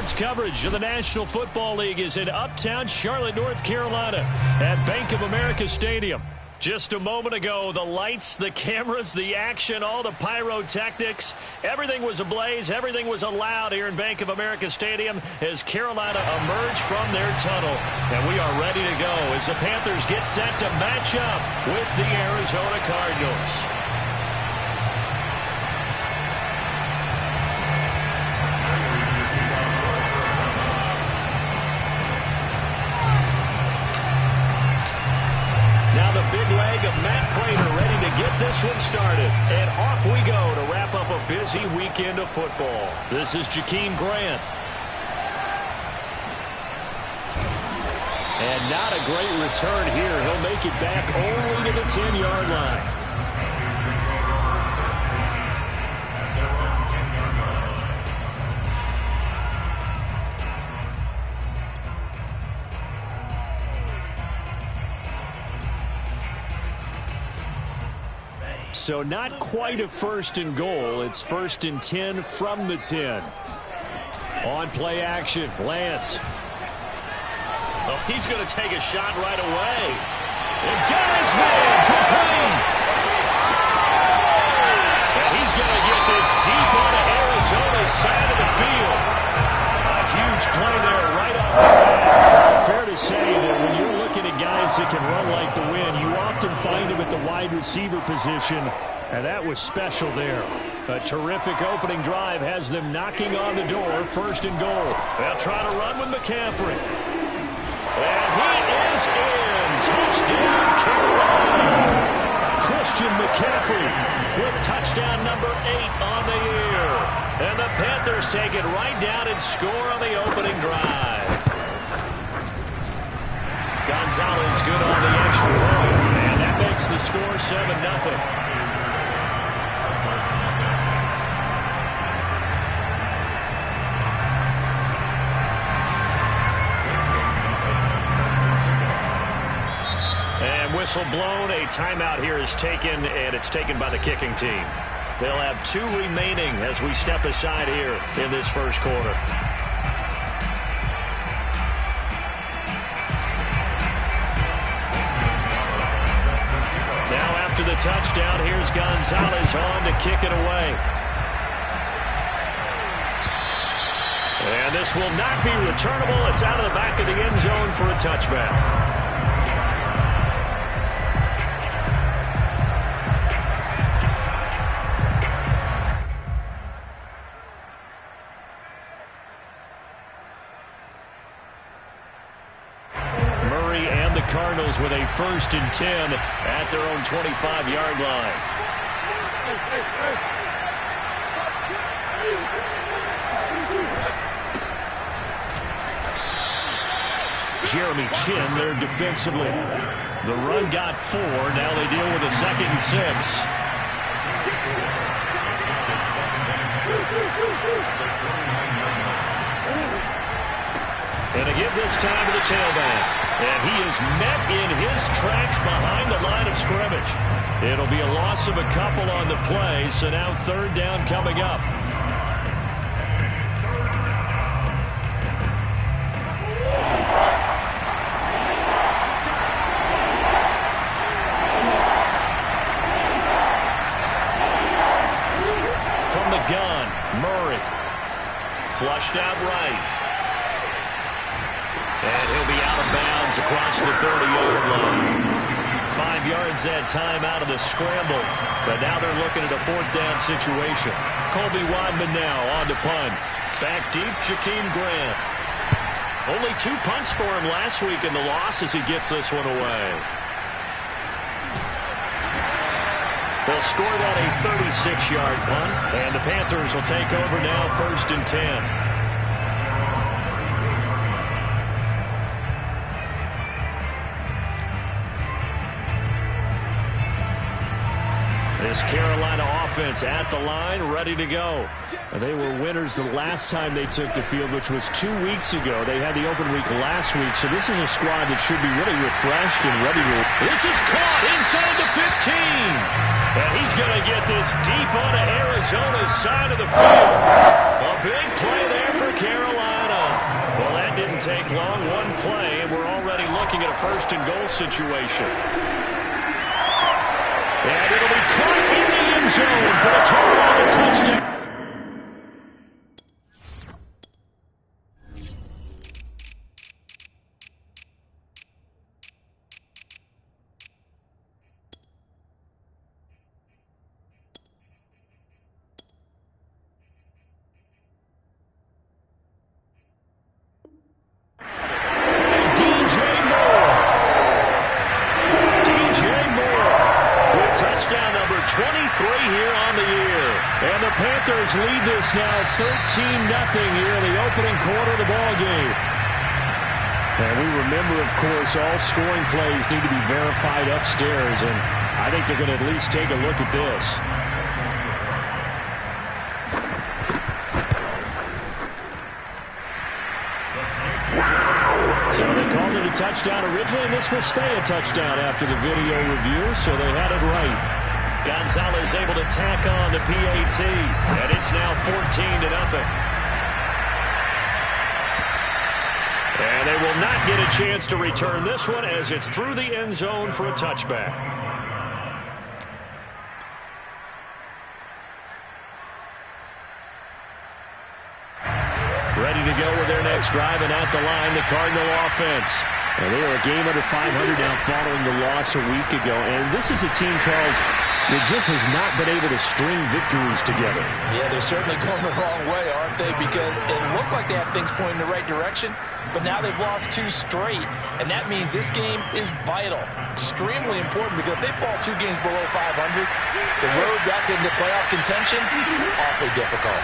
Tonight's coverage of the National Football League is in uptown Charlotte, North Carolina at Bank of America Stadium. Just a moment ago, the lights, the cameras, the action, all the pyrotechnics, everything was ablaze, everything was allowed here in Bank of America Stadium as Carolina emerged from their tunnel. And we are ready to go as the Panthers get set to match up with the Arizona Cardinals. This one started, and off we go to wrap up a busy weekend of football. This is Jakeem Grant. And not a great return here. He'll make it back only to the 10-yard line. So not quite a first and goal. It's 1st and 10 from the 10. On play action, Lance. Oh, he's going to take a shot right away. And got his man complete. And he's going to get this deep onto Arizona's side of the field. A huge play there right off the bat. Fair to say that when you're looking at guys that can run like the wind, you often find them at the wide receiver position, and that was special there. A terrific opening drive has them knocking on the door, 1st and goal. They'll try to run with McCaffrey. And he is in. Touchdown, Carolina. Christian McCaffrey with touchdown number 8 on the year. And the Panthers take it right down and score on the opening drive. Gonzalez good on the extra point, and that makes the score 7-0. And whistle blown, a timeout here is taken, and it's taken by the kicking team. They'll have 2 remaining as we step aside here in this first quarter. To the touchdown, here's Gonzalez on to kick it away. And this will not be returnable. It's out of the back of the end zone for a touchback. Cardinals with a 1st and 10 at their own 25-yard line. Jeremy Chin there defensively. The run got 4. Now they deal with a 2nd and 6. And to give this time to the tailback. And he is met in his tracks behind the line of scrimmage. It'll be a loss of a couple on the play, so now 3rd down coming up. From the gun, Murray. Flushed out right. And he'll be out of bounds across the 30-yard line. 5 yards that time out of the scramble. But now they're looking at a 4th down situation. Colby Wadman now on to punt. Back deep, Jakeem Grant. Only 2 punts for him last week in the loss as he gets this one away. They'll score that a 36-yard punt. And the Panthers will take over now 1st and 10. This Carolina offense at the line, ready to go. And they were winners the last time they took the field, which was 2 weeks ago. They had the open week last week, so this is a squad that should be really refreshed and ready to. This is caught inside the 15. And he's going to get this deep onto Arizona's side of the field. A big play there for Carolina. didn't take long. One play, and we're already looking at a first-and-goal situation. And it'll be caught in the end zone for the Carolina touchdown. Panthers lead this now 13-0 here in the opening quarter of the ball game. And we remember, of course, all scoring plays need to be verified upstairs, and I think they're going to at least take a look at this. So they called it a touchdown originally, and this will stay a touchdown after the video review, so they had it right. Gonzalez able to tack on the PAT, and it's now 14-0. And they will not get a chance to return this one as it's through the end zone for a touchback. Ready to go with their next drive, and at the line, the Cardinal offense. And they are a game under 500 now following the loss a week ago. And this is a team, Charles, that just has not been able to string victories together. Yeah, they're certainly going the wrong way, aren't they? Because it looked like they had things pointing in the right direction, but now they've lost 2 straight, and that means this game is vital, extremely important, because if they fall 2 games below 500, the road back into playoff contention, awfully difficult.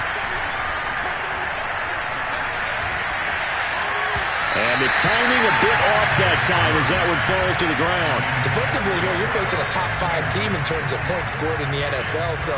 And the timing a bit off that time as that one falls to the ground. Defensively here, you're facing a top 5 team in terms of points scored in the NFL. So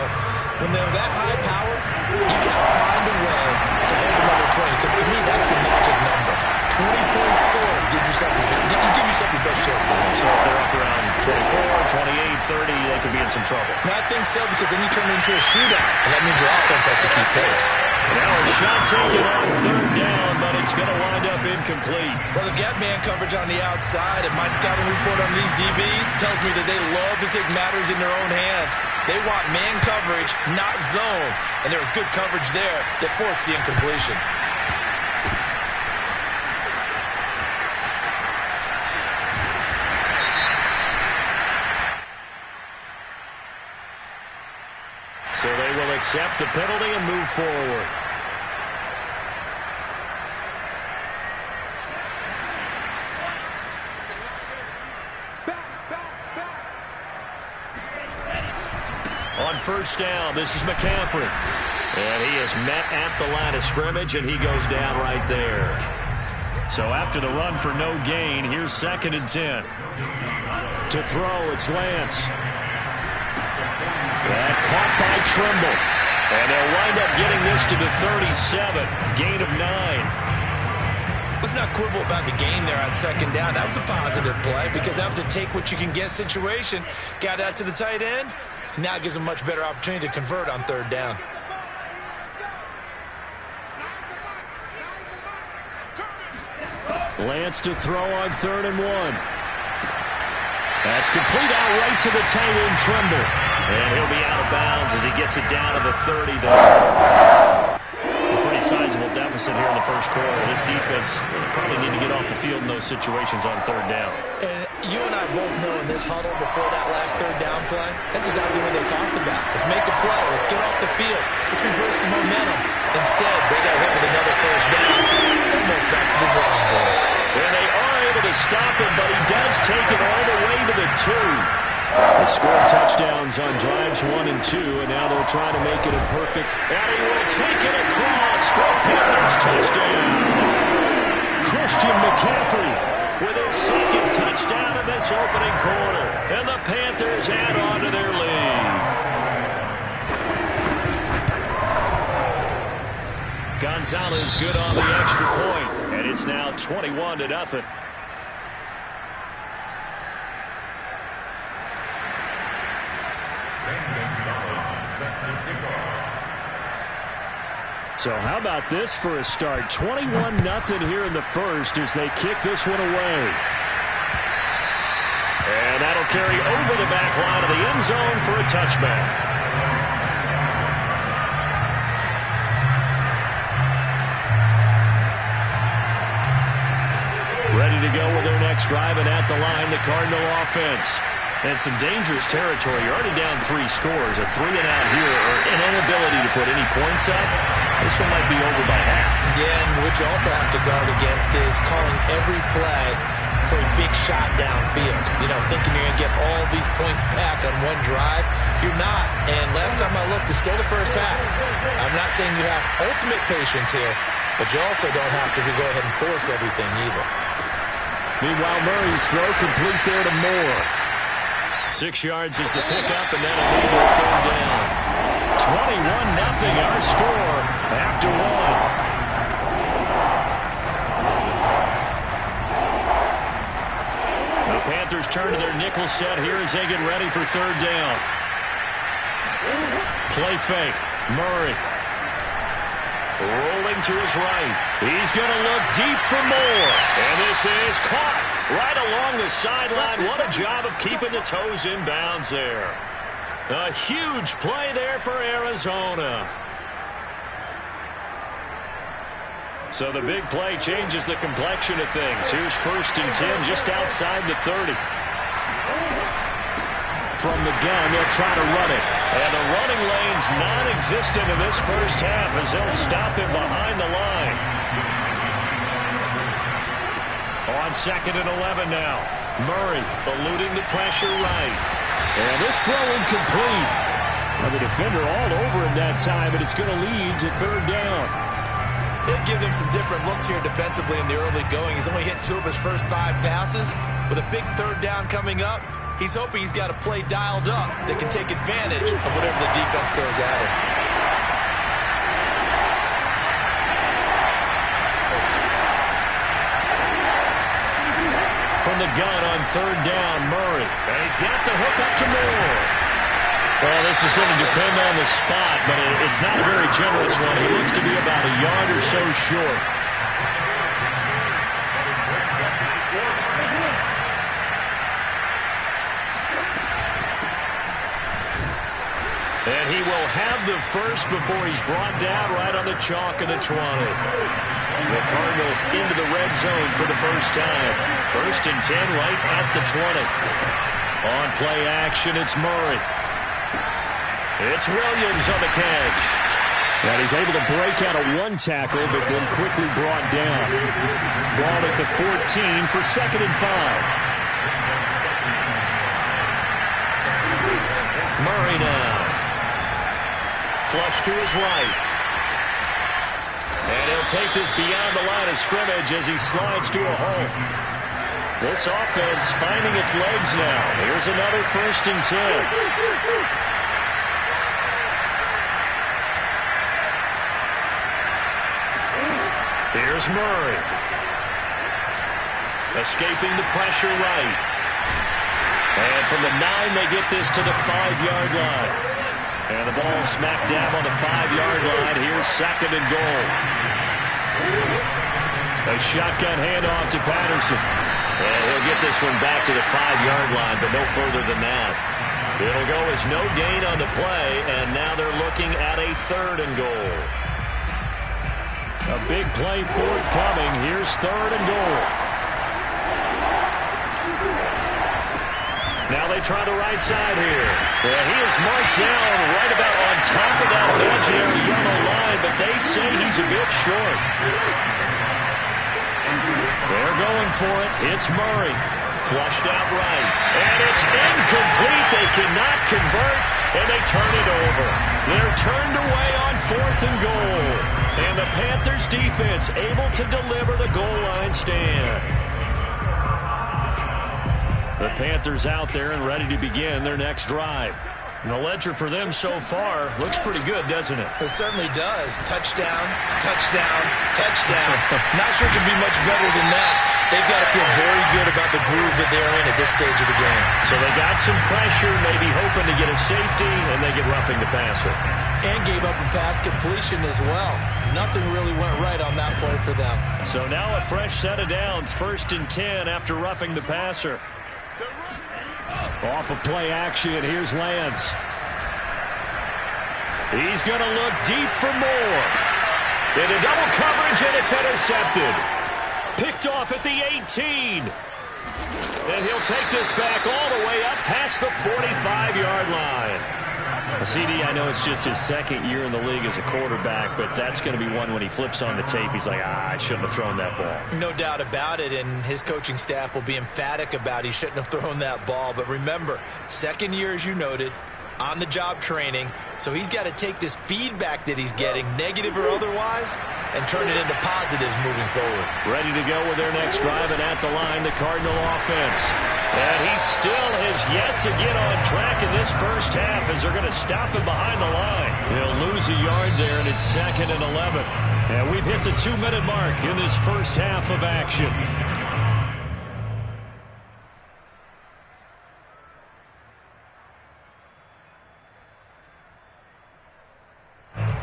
when they're that high powered, you got to find a way to hold them under 20. Because to me, that's the magic number. 20 points scored gives yourself your best chance to win. So if they're up around 24, 28, 30, they could be in some trouble. I think so, because then you turn it into a shootout, and that means your offense has to keep pace. Now a shot taken on 3rd down, but it's going to wind up incomplete. Well, they've got man coverage on the outside, and my scouting report on these DBs tells me that they love to take matters in their own hands. They want man coverage, not zone, and there was good coverage there that forced the incompletion. So they will accept the penalty and move forward. On 1st down, this is McCaffrey. And he is met at the line of scrimmage, and he goes down right there. So after the run for no gain, here's 2nd and 10. To throw, it's Lance. And caught by Trimble. And they'll wind up getting this to the 37. Gain of 9. Let's not quibble about the gain there on 2nd down. That was a positive play because that was a take-what-you-can-get situation. Got out to the tight end. Now it gives them a much better opportunity to convert on 3rd down. Lance to throw on 3rd and 1. That's complete out right to the tight end, Trimble. And he'll be out of bounds as he gets it down to the 30 there. A pretty sizable deficit here in the 1st quarter. This defense will probably need to get off the field in those situations on 3rd down. And you and I both know in this huddle before that last 3rd down play, that's exactly what they talked about. Let's make a play. Let's get off the field. Let's reverse the momentum. Instead, they got hit with another 1st down. Almost back to the drawing board. And they are able to stop him, but he does take it all the way to the 2. They scored touchdowns on drives 1 and 2, and now they're trying to make it a perfect. And he will take it across for a Panthers touchdown. Christian McCaffrey with his 2nd touchdown in this opening quarter. And the Panthers add on to their lead. Gonzalez good on the extra point, and it's now 21-0. So how about this for a start? 21-0 here in the first as they kick this one away. And that'll carry over the back line of the end zone for a touchback. Ready to go with their next drive, and at the line, the Cardinal offense. And some dangerous territory. You're already down 3 scores. A 3-and-out here, or an inability to put any points up. This one might be over by half. Yeah, and what you also have to guard against is calling every play for a big shot downfield. You know, thinking you're going to get all these points back on one drive. You're not. And last time I looked, it's still the first half. I'm not saying you have ultimate patience here, but you also don't have to go ahead and force everything either. Meanwhile, Murray's throw complete there to Moore. 6 yards is the pickup, and that'll lead to a third down. 21-0 our score after 1. The Panthers turn to their nickel set here as they get ready for third down. Play fake. Murray. Rolling to his right. He's going to look deep for more. And this is caught right along the sideline. What a job of keeping the toes in bounds there. A huge play there for Arizona. So the big play changes the complexion of things. Here's 1st and 10 just outside the 30. From the gun, they'll try to run it. And the running lane's non-existent in this first half as they'll stop him behind the line. On 2nd and 11 now. Murray eluding the pressure right. And this throw incomplete. Now the defender all over him that time, and it's going to lead to third down. They've given him some different looks here defensively in the early going. He's only hit 2 of his first 5 passes. With a big third down coming up, he's hoping he's got a play dialed up that can take advantage of whatever the defense throws at him. From the gun on third down, Murray. And he's got the hook up to Moore. Well, this is going to depend on the spot, but it's not a very generous one. He looks to be about a yard or so short. And he will have the first before he's brought down right on the chalk of the 20. The Cardinals into the red zone for the first time. 1st and 10 right at the 20. On play action, it's Murray. It's Williams on the catch. And he's able to break out of 1 tackle, but then quickly brought down. Ball at the 14 for 2nd and 5. Murray now. Flush to his right. And he'll take this beyond the line of scrimmage as he slides to a hole. This offense finding its legs now. Here's another 1st and 10. Here's Murray. Escaping the pressure right. And from the 9, they get this to the 5-yard line. And the ball smacked down on the 5-yard line. Here's 2nd and goal. A shotgun handoff to Patterson. And he'll get this one back to the 5-yard line, but no further than that. It'll go as no gain on the play, and now they're looking at a 3rd and goal. A big play forthcoming. Here's 3rd and goal. Now they try the right side here. Well, he is marked down right about on top of that imaginary yellow line, but they say he's a bit short. They're going for it. It's Murray. Flushed out right. And it's incomplete. They cannot convert, and they turn it over. They're turned away on 4th and goal. And the Panthers defense able to deliver the goal line stand. The Panthers out there and ready to begin their next drive. And the ledger for them so far looks pretty good, doesn't it? It certainly does. Touchdown, touchdown, touchdown. Not sure it can be much better than that. They've got to feel very good about the groove that they're in at this stage of the game. So they got some pressure, maybe hoping to get a safety, and they get roughing the passer. And gave up a pass completion as well. Nothing really went right on that play for them. So now a fresh set of downs, 1st and 10 after roughing the passer. Off of play action, here's Lance. He's going to look deep for more. Into double coverage, and it's intercepted. Picked off at the 18. And he'll take this back all the way up past the 45-yard line. CD, I know it's just his 2nd year in the league as a quarterback, but that's going to be one when he flips on the tape. He's like, I shouldn't have thrown that ball. No doubt about it, and his coaching staff will be emphatic about he shouldn't have thrown that ball. But remember, 2nd year, as you noted, on-the-job training, so he's got to take this feedback that he's getting, negative or otherwise, and turn it into positives moving forward. Ready to go with their next drive, and at the line, the Cardinal offense. And he still has yet to get on track in this first half as they're going to stop him behind the line. He'll lose a yard there, and it's 2nd and 11. And we've hit the 2-minute mark in this first half of action.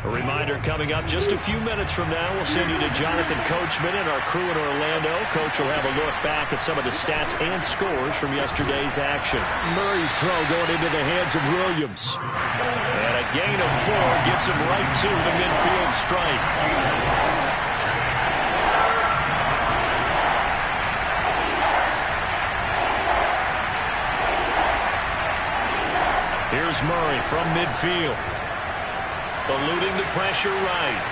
A reminder coming up just a few minutes from now. We'll send you to Jonathan Coachman and our crew in Orlando. Coach will have a look back at some of the stats and scores from yesterday's action. Murray's throw going into the hands of Williams. And a gain of 4 gets him right to the midfield stripe. Here's Murray from midfield. Eluding the pressure right.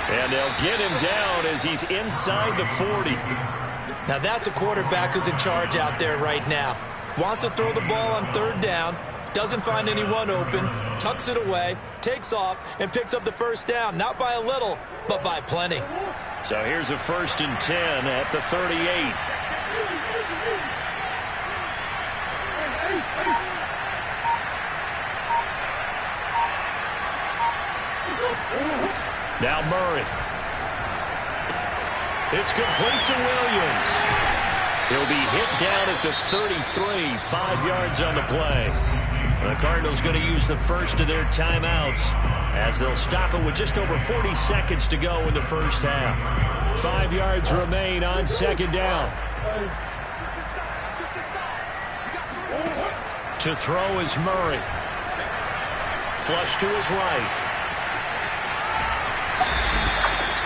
And they'll get him down as he's inside the 40. Now that's a quarterback who's in charge out there right now. Wants to throw the ball on 3rd down, doesn't find anyone open, tucks it away, takes off, and picks up the 1st down. Not by a little, but by plenty. So here's a 1st and 10 at the 38. Now Murray. It's complete to Williams. He'll be hit down at the 33, 5 yards on the play. The Cardinals going to use the first of their timeouts as they'll stop it with just over 40 seconds to go in the first half. 5 yards remain on 2nd down. To throw is Murray. Flush to his right.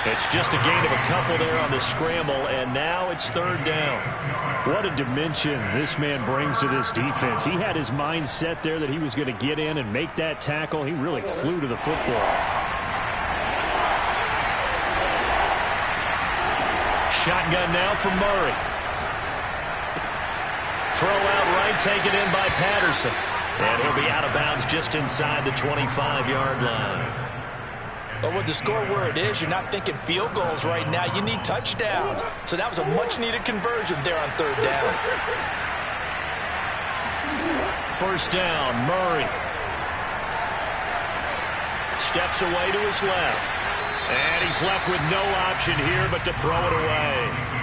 It's just a gain of a couple there on the scramble, and now it's 3rd down. What a dimension this man brings to this defense. He had his mind set there that he was going to get in and make that tackle. He really flew to the football. Shotgun now for Murray. Throw out right, taken in by Patterson. And he'll be out of bounds just inside the 25-yard line. But with the score where it is, you're not thinking field goals right now. You need touchdowns. So that was a much-needed conversion there on 3rd down. 1st down, Murray. Steps away to his left. And he's left with no option here but to throw it away.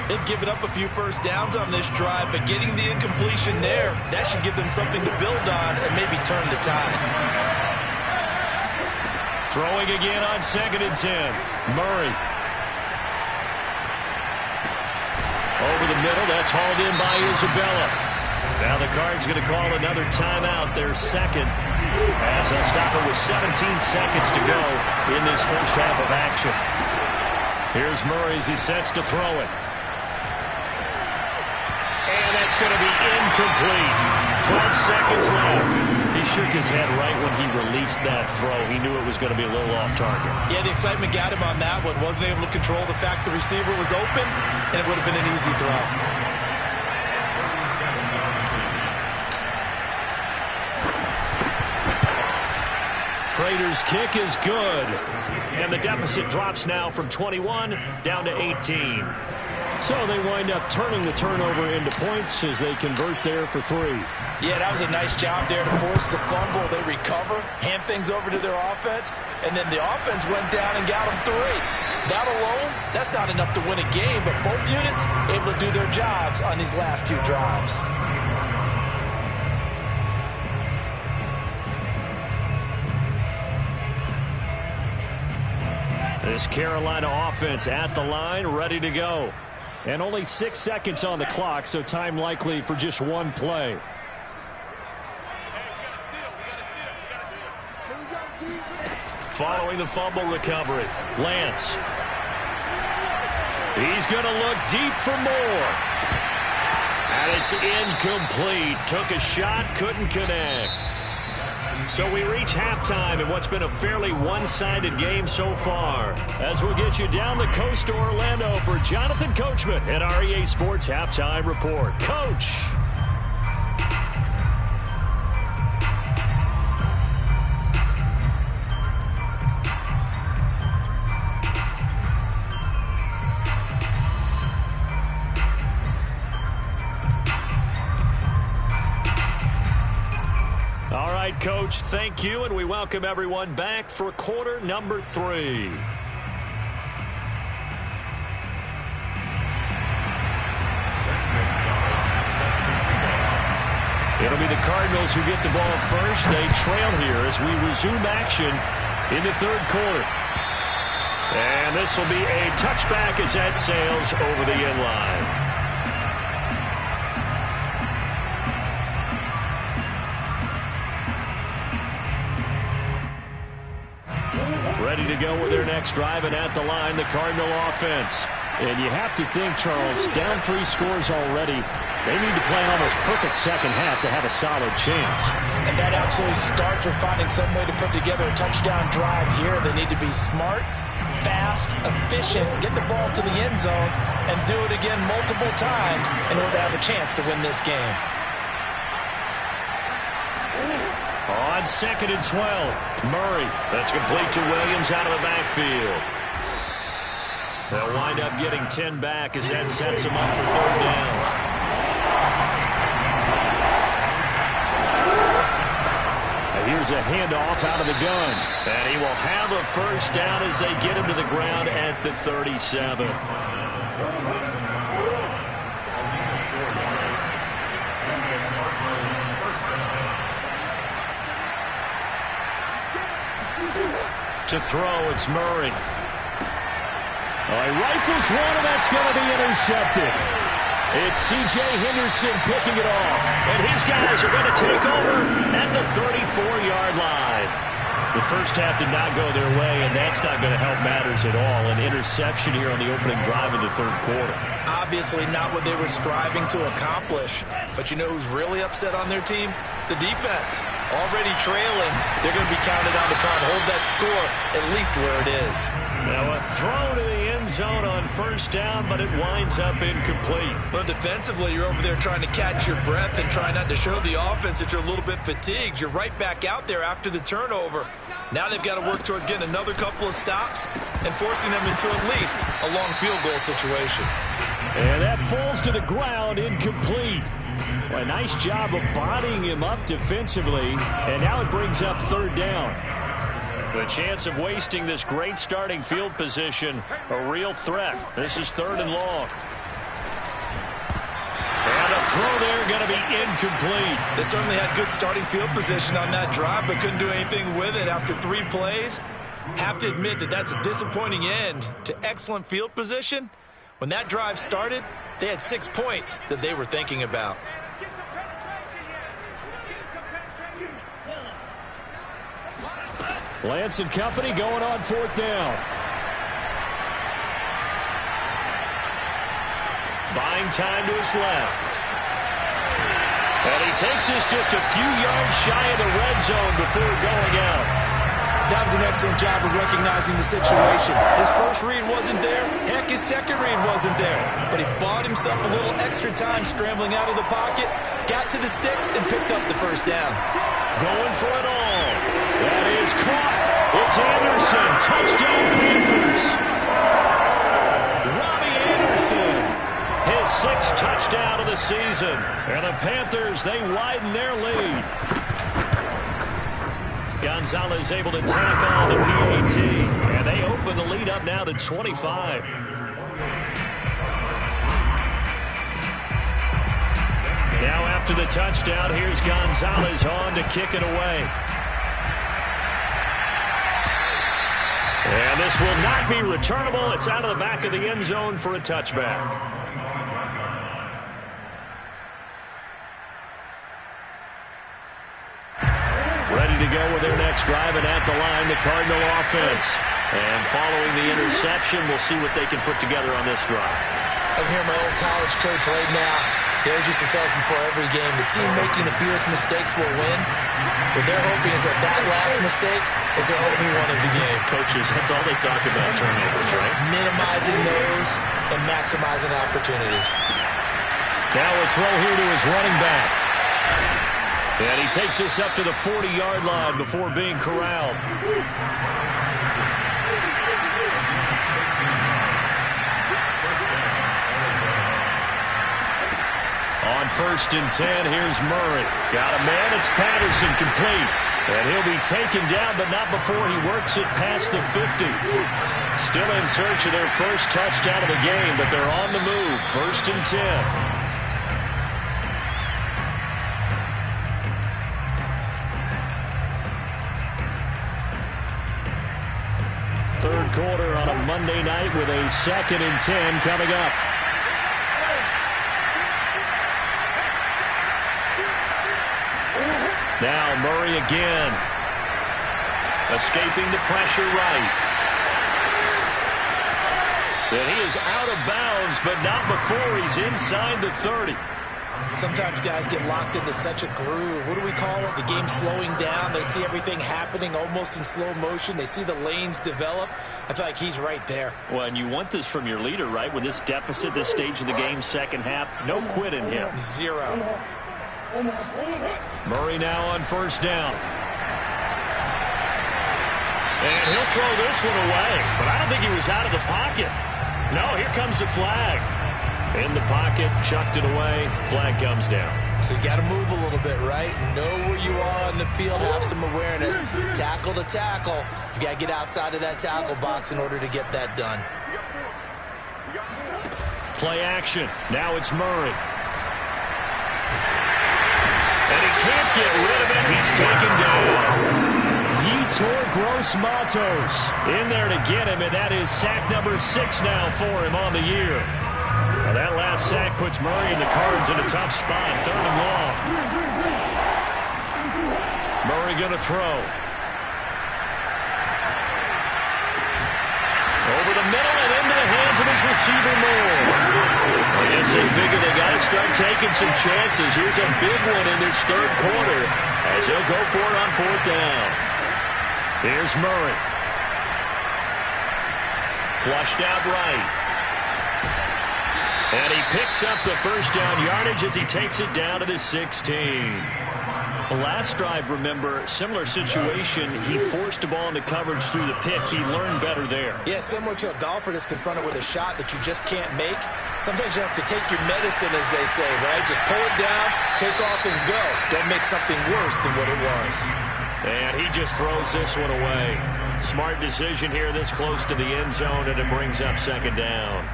They've given up a few 1st downs on this drive, but getting the incompletion there, that should give them something to build on and maybe turn the tide. Throwing again on 2nd and 10. Murray. Over the middle. That's hauled in by Isabella. Now the Cards going to call another timeout. Their 2nd. As they'll stop it with 17 seconds to go in this first half of action. Here's Murray as he sets to throw it. And that's going to be incomplete. 12 seconds left. He shook his head right when he released that throw. He knew it was going to be a little off target. Yeah, the excitement got him on that one. Wasn't able to control the fact the receiver was open, and it would have been an easy throw. Prater's kick is good. And the deficit drops now from 21 down to 18. So they wind up turning the turnover into points as they convert there for 3. Yeah, that was a nice job there to force the fumble. They recover, hand things over to their offense, and then the offense went down and got them 3. That alone, that's not enough to win a game, but both units able to do their jobs on these last 2 drives. This Carolina offense at the line, ready to go. And only 6 seconds on the clock, so time likely for just 1 play. Following the fumble recovery, Lance. He's going to look deep for more. And it's incomplete. Took a shot, couldn't connect. So we reach halftime in what's been a fairly one-sided game so far. As we'll get you down the coast to Orlando for Jonathan Coachman at our EA Sports Halftime Report. Coach. All right, Coach, thank you, and we welcome everyone back for quarter number 3. It'll be the Cardinals who get the ball first. They trail here as we resume action in the 3rd quarter. And this will be a touchback as that sails over the end line. Ready to go with their next drive, and at the line, the Cardinal offense. And you have to think, Charles, down 3 scores already. They need to play an almost perfect second half to have a solid chance. And that absolutely starts with finding some way to put together a touchdown drive here. They need to be smart, fast, efficient, get the ball to the end zone, and do it again multiple times in order to have a chance to win this game. On 2nd and 12, Murray. That's complete to Williams out of the backfield. They'll wind up getting 10 back as that sets them up for 3rd down. Now here's a handoff out of the gun. And he will have a 1st down as they get him to the ground at the 37. To throw, it's Murray. He rifles one, and that's going to be intercepted. It's C.J. Henderson picking it off. And his guys are going to take over at the 34-yard line. The first half did not go their way, and that's not going to help matters at all. An interception here on the opening drive in the 3rd quarter. Obviously not what they were striving to accomplish. But you know who's really upset on their team? The defense. Already trailing. They're going to be counted on to try and hold that score at least where it is. Now a throw to the end zone on 1st down, but it winds up incomplete. Well, defensively, you're over there trying to catch your breath and try not to show the offense that you're a little bit fatigued. You're right back out there after the turnover. Now they've got to work towards getting another couple of stops and forcing them into at least a long field goal situation. And that falls to the ground, incomplete. Well, a nice job of bodying him up defensively, and now it brings up 3rd down. The chance of wasting this great starting field position, a real threat. This is 3rd and long. And a throw there going to be incomplete. They certainly had good starting field position on that drive, but couldn't do anything with it after 3 plays. Have to admit that that's a disappointing end to excellent field position. When that drive started, they had 6 points that they were thinking about. Lance and company going on 4th down. Buying time to his left. And he takes us just a few yards shy of the red zone before going out. That was an excellent job of recognizing the situation. His first read wasn't there. Heck, his second read wasn't there. But he bought himself a little extra time scrambling out of the pocket, got to the sticks, and picked up the 1st down. Going for it all. That is caught. It's Anderson. Touchdown, Panthers. Robbie Anderson the season. And the Panthers, they widen their lead. Gonzalez able to tackle the PAT. And they open the lead up now to 25. Now after the touchdown, here's Gonzalez on to kick it away. And this will not be returnable. It's out of the back of the end zone for a touchback. Ready to go with their next drive, and at the line, the Cardinal offense. And following the interception, we'll see what they can put together on this drive. I'm here, my old college coach right now. He always used to tell us before every game, the team making the fewest mistakes will win. What they're hoping is that that last mistake is their only one of the game. Coaches, that's all they talk about, turnovers, right? Minimizing those and maximizing opportunities. Now a throw here to his running back. And he takes this up to the 40-yard line before being corralled. On 1st and 10, here's Murray. Got a man, it's Patterson, complete. And he'll be taken down, but not before he works it past the 50. Still in search of their first touchdown of the game, but they're on the move. 1st and 10. Third quarter on a Monday night with a 2nd and 10 coming up. Now Murray again. Escaping the pressure right. And he is out of bounds, but not before he's inside the 30. Sometimes guys get locked into such a groove. What do we call it? The game slowing down. They see everything happening almost in slow motion. They see the lanes develop. I feel like he's right there. Well, and you want this from your leader, right? With this deficit, this stage of the game, second half, no quit in him. Zero. Murray now on 1st down. And he'll throw this one away. But I don't think he was out of the pocket. No, here comes the flag. In the pocket, chucked it away. Flag comes down. So you got to move a little bit, right? Know where you are in the field. Have some awareness. Tackle to tackle. You got to get outside of that tackle box in order to get that done. Play action. Now it's Murray. And he can't get rid of it. He's taken down. Yetur Gross-Matos in there to get him, and that is sack number 6 now for him on the year. Now that last sack puts Murray and the Cards in a tough spot. 3rd and long. Murray going to throw. Over the middle and into the hands of his receiver, Moore. I guess they figure they got to start taking some chances. Here's a big one in this 3rd quarter as he'll go for it on 4th down. Here's Murray. Flushed out right. And he picks up the 1st down yardage as he takes it down to the 16. The last drive, remember, similar situation. He forced the ball into coverage through the pick. He learned better there. Yeah, similar to a golfer that's confronted with a shot that you just can't make. Sometimes you have to take your medicine, as they say, right? Just pull it down, take off, and go. Don't make something worse than what it was. And he just throws this one away. Smart decision here this close to the end zone, and it brings up 2nd down.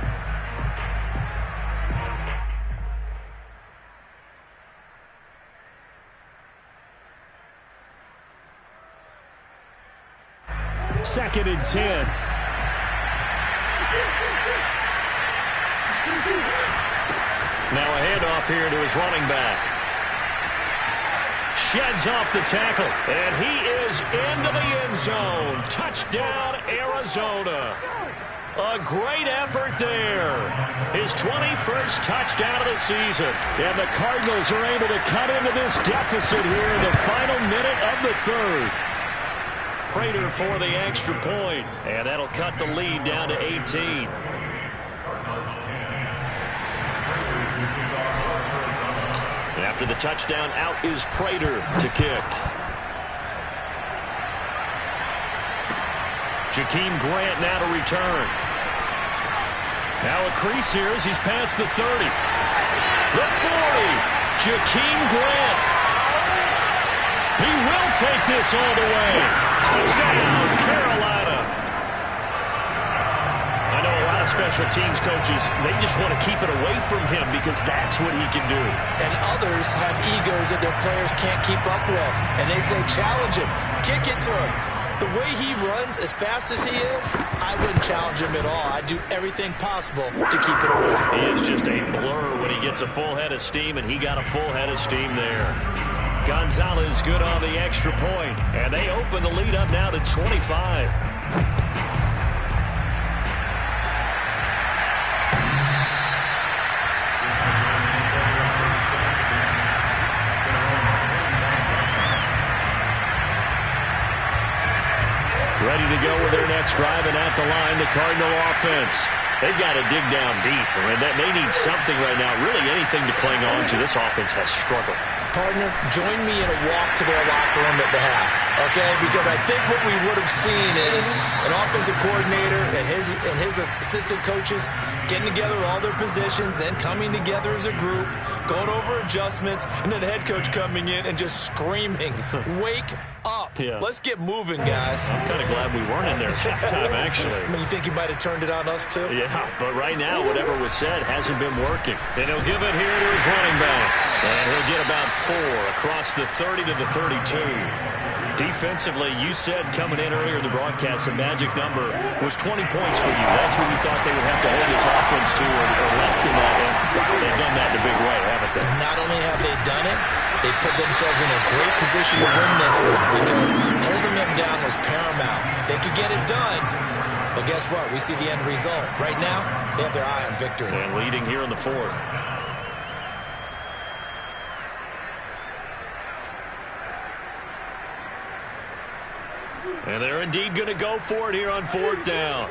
Second and 10. Now a handoff here to his running back. Sheds off the tackle, and he is into the end zone. Touchdown, Arizona. A great effort there. His 21st touchdown of the season. And the Cardinals are able to cut into this deficit here in the final minute of the 3rd. Prater for the extra point, and that'll cut the lead down to 18. After the touchdown, out is Prater to kick. Jakeem Grant now to return. Now a crease here as he's past the 30. The 40. Jakeem Grant. He will take this all the way. Touchdown, Carolina. I know a lot of special teams coaches, they just want to keep it away from him because that's what he can do. And others have egos that their players can't keep up with. And they say, challenge him, kick it to him. The way he runs as fast as he is, I wouldn't challenge him at all. I'd do everything possible to keep it away. He is just a blur when he gets a full head of steam, and he got a full head of steam there. Gonzalez good on the extra point, and they open the lead up now to 25. Ready to go with their next drive, and at the line, the Cardinal offense. They've got to dig down deep, and they need something right now, really anything to cling on to. This offense has struggled. Partner, join me in a walk to their locker room at the half, okay? Because I think what we would have seen is an offensive coordinator and his assistant coaches getting together with all their positions, then coming together as a group, going over adjustments, and then the head coach coming in and just screaming, wake up. Yeah. Let's get moving, guys. I'm kind of glad we weren't in there at halftime, actually. I mean, you think he might have turned it on us, too? Yeah, but right now, whatever was said hasn't been working. And he'll give it here to his running back. And he'll get about 4 across the 30 to the 32. Defensively, you said coming in earlier in the broadcast, the magic number was 20 points for you. That's what you thought they would have to hold this offense to, or less than that. And they've done that in a big way, haven't they? Not only have they done it, they put themselves in a great position to win this one because holding them down was paramount. If they could get it done, well, guess what? We see the end result. Right now, they have their eye on victory. And leading here in the 4th. And they're indeed going to go for it here on 4th down.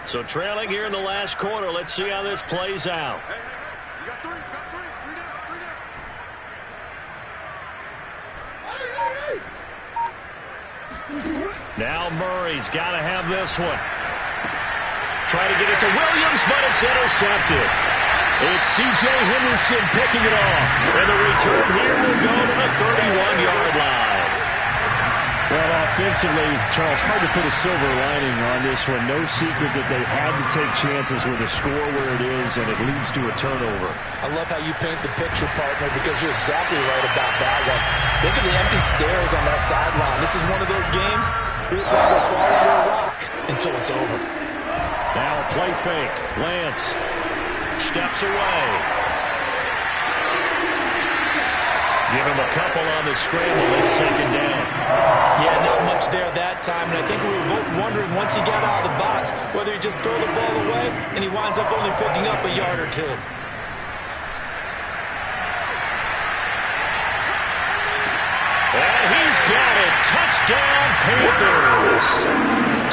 So trailing here in the last quarter. Let's see how this plays out. Now Murray's got to have this one. Try to get it to Williams, but it's intercepted. It's C.J. Henderson picking it off. And the return here will go to the 31-yard line. Well, offensively, Charles, hard to put a silver lining on this one. No secret that they had to take chances with a score where it is, and it leads to a turnover. I love how you paint the picture, partner, because you're exactly right about that one. Think of the empty stairs on that sideline. This is one of those games. Here's where they fall under a rock until it's over. Now a play fake. Lance steps away. Give him a couple on the scramble. It's 2nd down. Yeah, not much there that time. And I think we were both wondering once he got out of the box whether he'd just throw the ball away and he winds up only picking up a yard or 2. And he's got it. Touchdown, Panthers.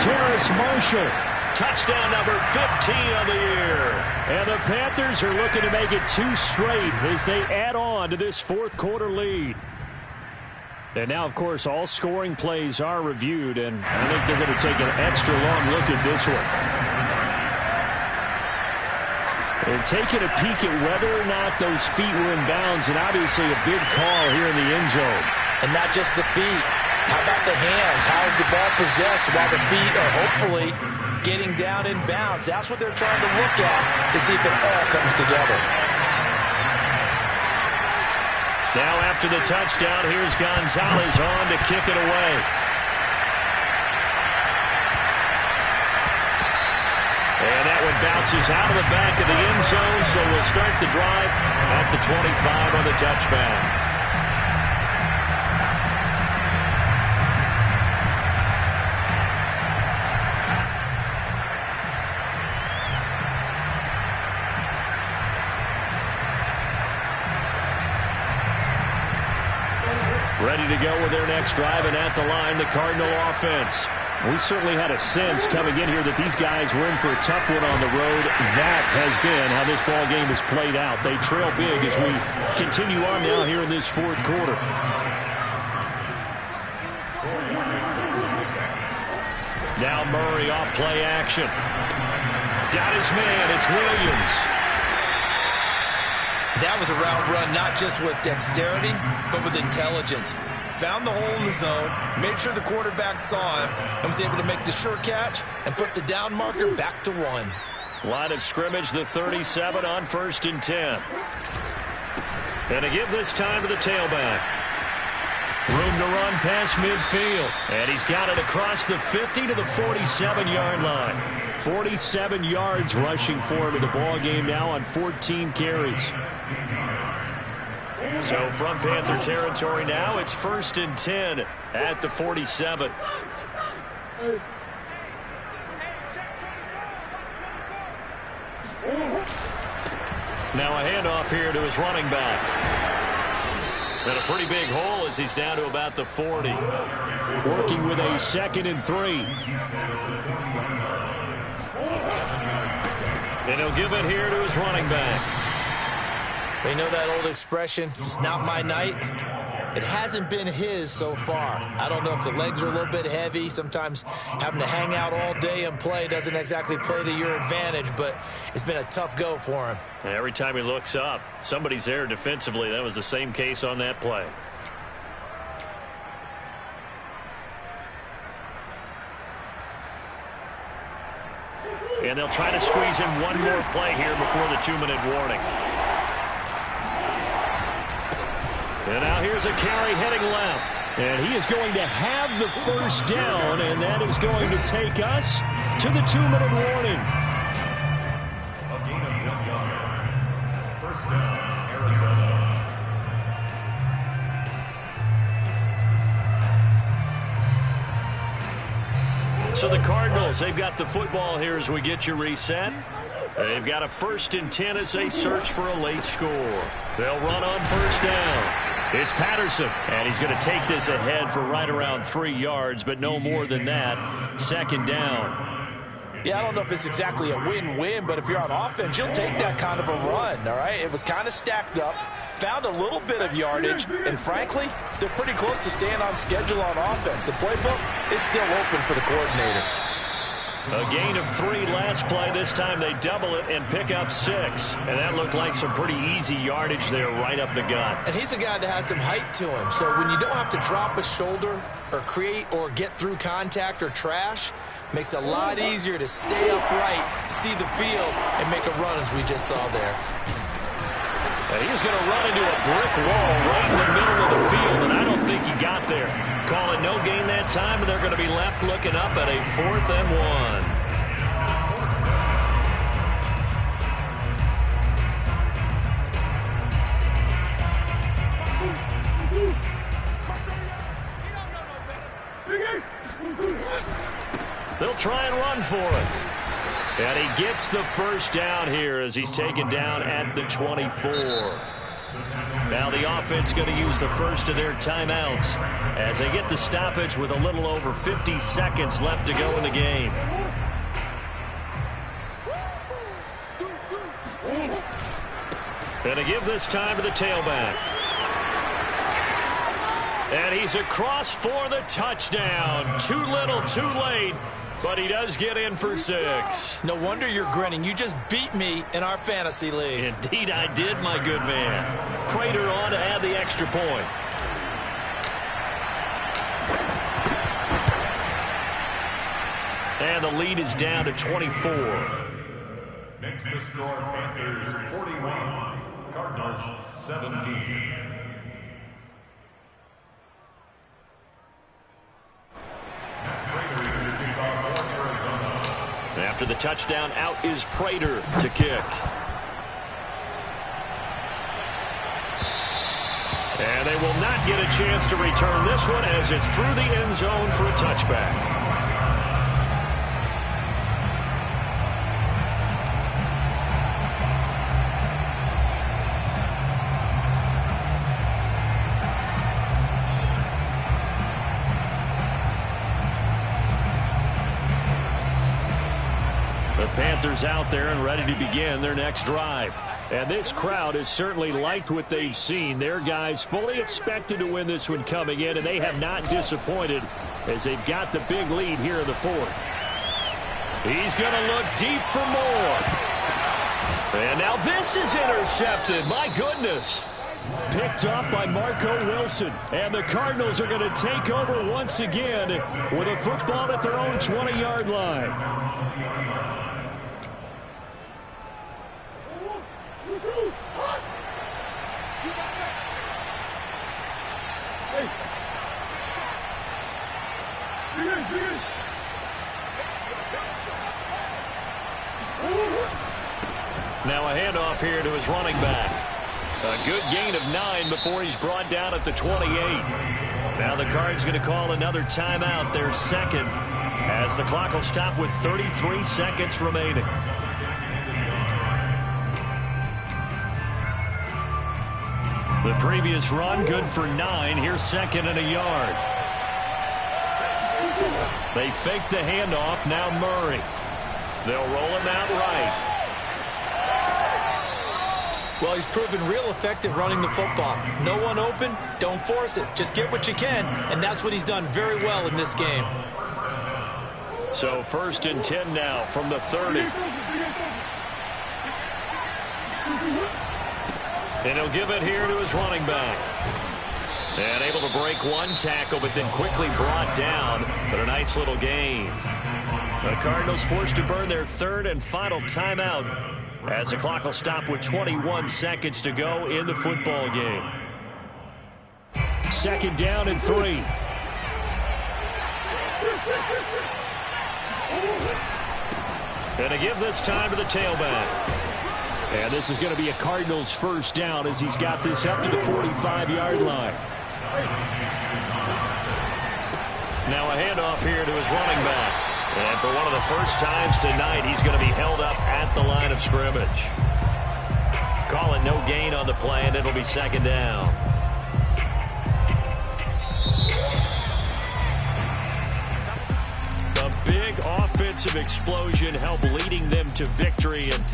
Terrace Marshall. Touchdown number 15 of the year. And the Panthers are looking to make it 2 straight as they add on to this 4th quarter lead. And now, of course, all scoring plays are reviewed, and I think they're going to take an extra long look at this one. And taking a peek at whether or not those feet were in bounds, and obviously a big call here in the end zone. And not just the feet. How about the hands? How is the ball possessed while the feet are hopefully getting down in bounds? That's what they're trying to look at to see if it all comes together. Now after the touchdown, here's Gonzalez on to kick it away. And that one bounces out of the back of the end zone, so we'll start the drive at the 25 on the touchback. Ready to go with their next drive, and at the line, the Cardinal offense. We certainly had a sense coming in here that these guys were in for a tough one on the road. That has been how this ball game has played out. They trail big as we continue on now here in this 4th quarter. Now Murray off play action. got his man. It's Williams. That was a route run, not just with dexterity, but with intelligence. Found the hole in the zone, made sure the quarterback saw him, and was able to make the sure catch and flip the down marker back to 1. Line of scrimmage, the 37 on 1st and 10. And to give this time to the tailback. Room to run past midfield. And he's got it across the 50 to the 47-yard line. 47 yards rushing for him in the ball game now on 14 carries. So from Panther territory now, it's 1st and 10 at the 47. Now a handoff here to his running back. And a pretty big hole as he's down to about the 40. Working with a 2nd and 3. And he'll give it here to his running back. You know that old expression, it's not my night? It hasn't been his so far. I don't know if the legs are a little bit heavy. Sometimes having to hang out all day and play doesn't exactly play to your advantage, but it's been a tough go for him. Every time he looks up, somebody's there defensively. That was the same case on that play. And they'll try to squeeze in one more play here before the 2-minute warning. And now here's a carry heading left. And he is going to have the first down, and that is going to take us to the 2-minute warning. A gain of 1 yard. First down, Arizona. So the Cardinals, they've got the football here as we get you reset. They've got a 1st and 10 as they search for a late score. They'll run on first down. It's Patterson, and he's going to take this ahead for right around 3 yards, but no more than that. 2nd down. Yeah, I don't know if it's exactly a win-win, but if you're on offense, you'll take that kind of a run, all right? It was kind of stacked up, found a little bit of yardage, and frankly, they're pretty close to staying on schedule on offense. The playbook is still open for the coordinator. A gain of 3 last play. This time they double it and pick up 6. And that looked like some pretty easy yardage there right up the gut. And he's a guy that has some height to him. So when you don't have to drop a shoulder or create or get through contact or trash, makes it a lot easier to stay upright, see the field, and make a run as we just saw there. And he's going to run into a brick wall right in the middle of the field, and I don't think he got there. Call it no gain that time, and they're going to be left looking up at a 4th and 1. They'll try and run for it. And he gets the first down here as he's taken down at the 24. Now the offense going to use the first of their timeouts as they get the stoppage with a little over 50 seconds left to go in the game. And to give this time to the tailback. And he's across for the touchdown. Too little, too late. But he does get in for 6. No wonder you're grinning. You just beat me in our fantasy league. Indeed I did, my good man. Prater on to add the extra point. And the lead is down to 24. Makes the score Panthers 41, Cardinals 17. After the touchdown, out is Prater to kick. And they will not get a chance to return this one as it's through the end zone for a touchback. Panthers out there and ready to begin their next drive. And this crowd has certainly liked what they've seen. Their guys fully expected to win this one coming in, and they have not disappointed as they've got the big lead here in the 4th. He's going to look deep for more. And now this is intercepted. My goodness. Picked up by Marco Wilson. And the Cardinals are going to take over once again with a football at their own 20-yard line. Now a handoff here to his running back. A good gain of 9 before he's brought down at the 28. Now the Cards going to call another timeout, their second, as the clock will stop with 33 seconds remaining. The previous run good for 9. Here's second and a yard. They fake the handoff. Now Murray. They'll roll him out right. Well, he's proven real effective running the football. No one open, don't force it. Just get what you can, and that's what he's done very well in this game. So 1st and 10 now from the 30. And he'll give it here to his running back. And able to break one tackle, but then quickly brought down. But a nice little gain. The Cardinals forced to burn their 3rd and final timeout, as the clock will stop with 21 seconds to go in the football game. 2nd down and 3. And to give this time to the tailback. And this is going to be a Cardinals 1st down as he's got this up to the 45-yard line. Now a handoff here to his running back. And for one of the first times tonight, he's going to be held up at the line of scrimmage. Call it no gain on the play, and it'll be 2nd down. A big offensive explosion helped leading them to victory. And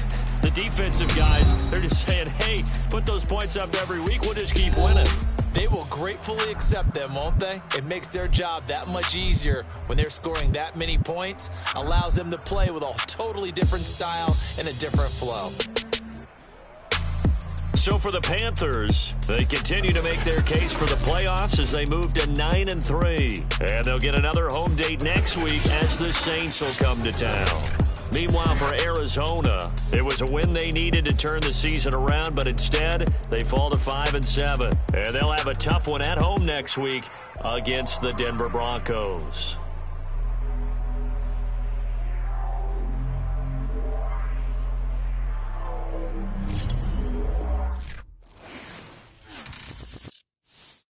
the defensive guys, they're just saying, hey, put those points up every week. We'll just keep winning. They will gratefully accept them, won't they? It makes their job that much easier when they're scoring that many points. Allows them to play with a totally different style and a different flow. So for the Panthers, they continue to make their case for the playoffs as they move to 9-3. And they'll get another home date next week as the Saints will come to town. Meanwhile, for Arizona, it was a win they needed to turn the season around, but instead, they fall to 5-7. And they'll have a tough one at home next week against the Denver Broncos.